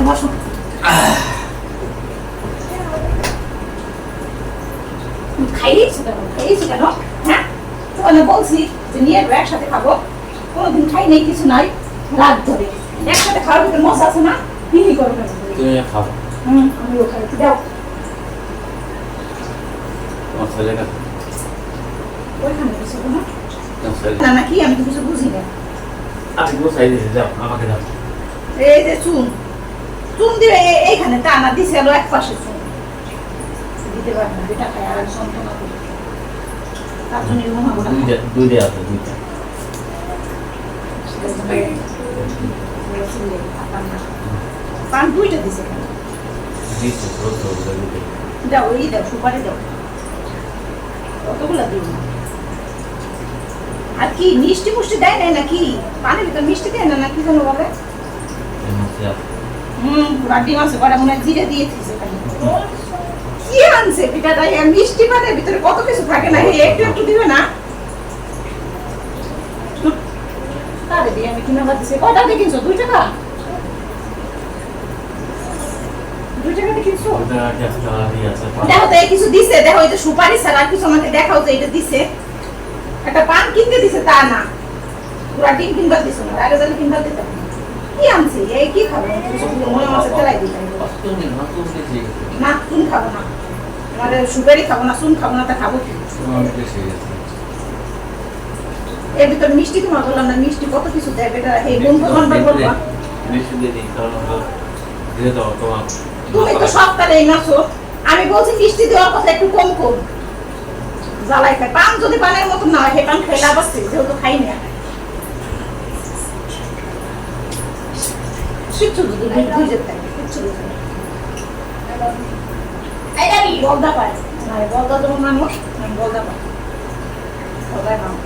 বসো। খাইয়েছি কেন? হ্যাঁ, তোমাকে বলছি যে নিয়ে একসাথে খাবো, কোনোদিন খাই নেই, কিছু নাই, রাত ধরে একসাথে খাওয়ার ভিতরে মজা আছে না? কি করো কেন? তুমি খাও। আমিও খাই, দাও। তোমার ছেলে না? ওইখানে বসে না? তোমার ছেলে না না, কি আমি তো কিছু বুঝি না। আপনি বসাই দিয়েছে, যাও আমাকে দাও। এই যে চুন দিবে এইখানে, তা না দিছে আলো এক পাশে চুন দিতে পারে না, যেটা খায় আর সম্পূর্ণ করে তার জন্য এরকম হবে না। দুইটা আছে, দুইটা। পান দুইটা দিছে কেন? দিচ্ছে, ছোট ছোট দুইটা। দাও, এই দাও, সুপারি দাও, কতগুলা দিও না। আর কি মিষ্টি মুষ্টি দেয় না নাকি? পানির ভিতর মিষ্টি দেয় না নাকি যেন বলে? রাড্ডি মাছে করা মনে হয় জিরে দিয়ে দিয়েছে খালি। কি আনছে পিঠাটা? মিষ্টি পানের ভিতরে কত কিছু থাকে না, একটু একটু দিবে না? তারে দিয়ে আমি কিনা বাদিছি। কয়টা দিয়ে কিনছো? 2 টাকা? 2 টাকা দিয়ে কিনছো? দেখো তো, এই কিছু দিছে, দেখো এটা সুপারি ছাড়া আর কিছু আমাকে দেখাও তো এটা দিছে। একটা পান কিনতে দিছে তা না, পুরা ডিম কিনবার দিছে না, আগে জানি কিনবার দিতে। কি আনছে? এই কি খাবো? মনে মাছে তেলাই দিতে না, চুন খাবো না, মানে সুপারি খাবো না, চুন খাবো না, তা খাবো কি? এর ভিতর মিষ্টি তোমার বললাম না, মিষ্টি কত কিছু দেয় বেটা। এই বন্ধু বান্ধব বলবা তুমি তো সপ্তাহে এই মাছো। আমি বলছি মিষ্টি দেওয়ার কথা একটু কম কম, জ্বালাই খায়। পান যদি পানের মতন না হয়, সেই পান খাইলে আবার যেহেতু খাই না কিচ্ছু যদি দুই যেতে কিচ্ছু বলদা পায় না, বলদা তোমার মানুষ বলদা পায়, বলদায় মানুষ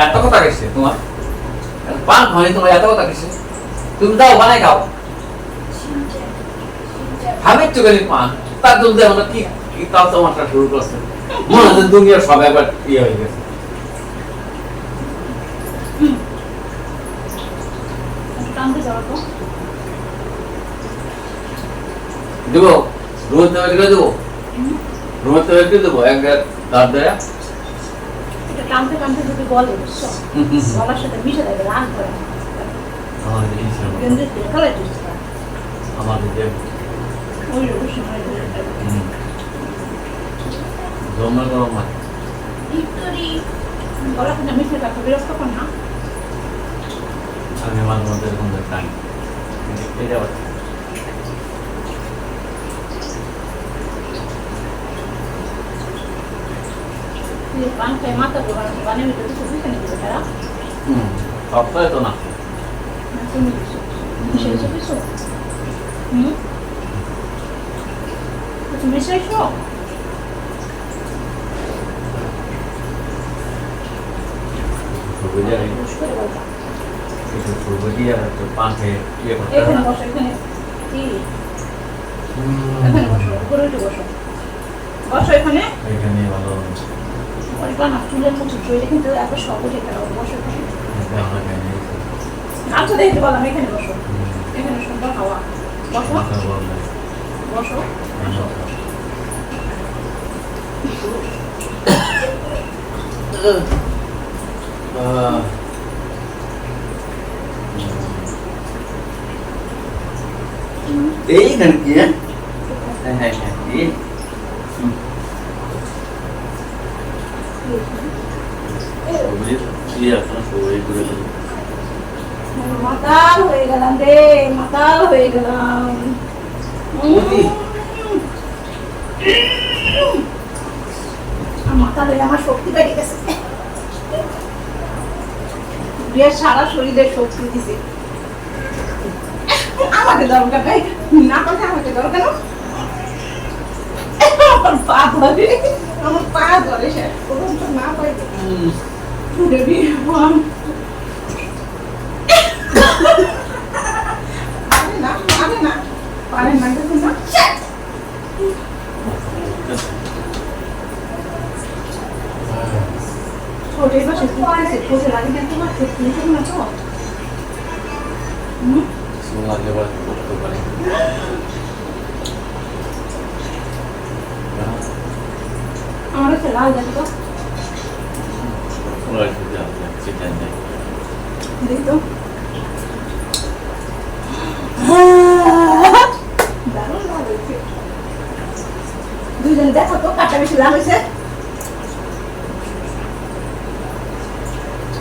এত কথা গেছে তোমার পান হয়, তোমার এত কথা গেছে। তুমি দাও, বানাই খাও। আমি তো গেলি পান তার জন্য দেখো না কি তাও তোমারটা শুরু করছে। মনে হয় দুনিয়ার সব একবার ইয়ে হয়ে গেছে। দেবো রোজ দেবে, দেবো রোজ দেবে, দেবো এক দাঁত দেয়। কামতে কামতে যদি বলে, বুঝছো, গলার সাথে মিশে দেবে, রাগ করে আমার জমা গরম হয় গলা সাথে মিশে থাকো, বিরক্ত কর না। আমি মাঝে মধ্যে এরকম টাইম এটা পান খাই মাথা বানিয়ে ভিতরে কিছু বুঝে নিতে তারা সপ্তাহে তো না তুমি মিশাইছো কিছু? কিছু মিশাইছো? পান খেয়ে ইয়ে করতে এখানে বসো, এখানে এখানে বসো, উপরে উঠে বসো, বসো এখানে। এখানে ভালো না, চুলের মুঠি শরীরে কিন্তু এত সহজ এটা বসো এখানে। আচ্ছা দেখতে বললাম, এখানে বসো, এখানে সুন্দর হাওয়া, বসো বসো এইখানে কি? হ্যাঁ হ্যাঁ হ্যাঁ মাতাল হয়ে গেলাম রে, মাতাল হয়ে গেলাম। মাতাল হয়ে আমার শক্তি বেড়ে গেছে, সারা শরীরের শক্তি দিছে। আমাকে দরকার নাই, না কথা আমাকে দরকার না। আমার পা ধরে, আমার পা ধরে শেষ পর্যন্ত না পাইতে ছুটে দিয়ে পারে না কিন্তু না ছোটে আশেপাশে ঘুরতেছে, খোঁজে লাগে না তোমার, তুমি তো না তো। সুন্দর লাগলে বলে করতে পারে আমার হচ্ছে লাল দেখো তো, সুন্দর লাগছে চিকেন দেয় দেখি তো। দারুণ লাল হয়েছে। দুইজন দেখো তো কাটা বেশি লাল হয়েছে।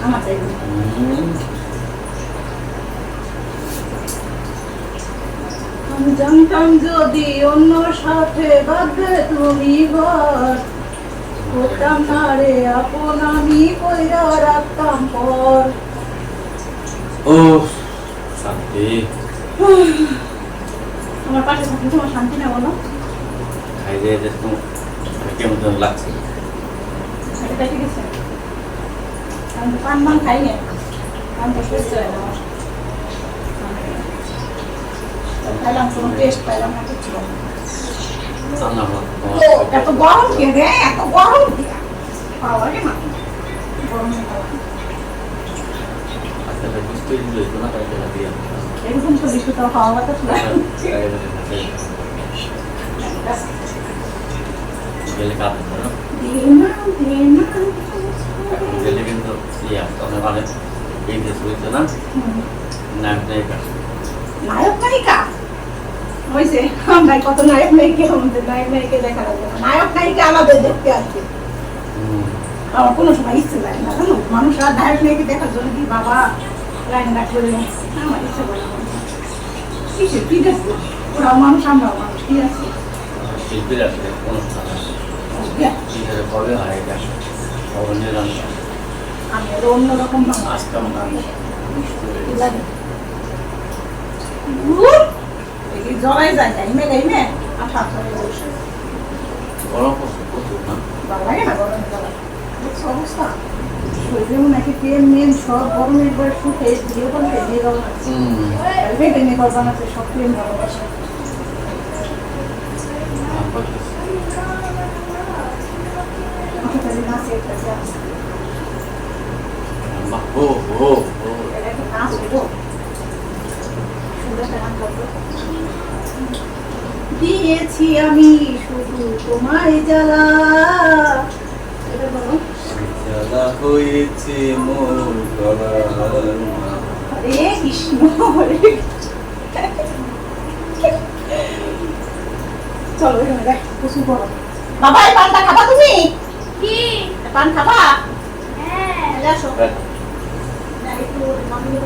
আমার তাই আমি জানতাম যদি অন্য সাথে বাঁধবে তুমি ঘর, করতাম না রে আপন আমি কইরা রাখতাম পর। ও শান্তি আমার পাশে থাকলে তোমার শান্তি না বলো? খাই দিয়ে দেখো কেমন যেন লাগছে এটা ঠিক আছে, আমি তো পান মান খাই না, পান তো সুস্থ হয় না আমার। খাইলাম কোনো টেস্ট পাইলাম না কিছু। রান্না ও, এত গরম কে রে, এত গরম কে? খাওয়া লাগে না গরমে খাওয়া। আচ্ছা বুঝতে দিল না তাই টাকা দিয়ে এরকম তো বেশি তো খাওয়া বাতাস লাগছে। গেলে কাজ করো গেলে কিন্তু ইয়া তখন মানে এই দেশ হইতো না নায়ক নায়িকা নায়ক নায়িকা হয়েছে, আমরা কত নায়ক নায়িকা, আমাদের নায়ক নায়িকা দেখা লাগবে না। নায়ক নায়িকা আমাদের দেখতে আসবে, আমার কোনো সময় ইচ্ছে লাগে না জানো। মানুষ আর নায়ক নায়িকা দেখার জন্য কি বাবা লাইন না করে, আমার ইচ্ছে করে না। কিসের ঠিক আছে, ওরাও মানুষ আমরাও মানুষ, কি আছে। শিল্পীর আসলে অনুষ্ঠান আছে কিভাবে কবে হয় এটা ভবনের রান্না আমি আরো অন্যরকম মানুষ। আজকে আমরা কি লাগে? এই জড়াই যায় গাইমে গাইমে আঠা আঠা হয়ে বসে। গরম করছে প্রচুর না ভালো লাগে না গরমে জ্বালা? দেখছো অবস্থা? শরীরেও নাকি তেল মেল সব গরমে একবার শুকে দিয়ে বলতে দিয়ে দেওয়া হচ্ছে। বেটে নিয়ে গরম আছে সব ক্রিম ভালোবাসে। মাথাটা নাচে একটা গাছ। ও ও ও এটা একটা নাচ হইলো। সুন্দর একটা গান করবো। দিয়েছি আমি শুধু তোমায় জ্বালা। এটা বলো। জ্বালা হয়েছে মোর গলার হরে কৃষ্ণ হরে। চলো এখানে দেখ প্রচুর গরম। বাবা এই পানটা খাবা তুমি? কি? পান খাবা? হ্যাঁ। আসো। একটু মামিয়ে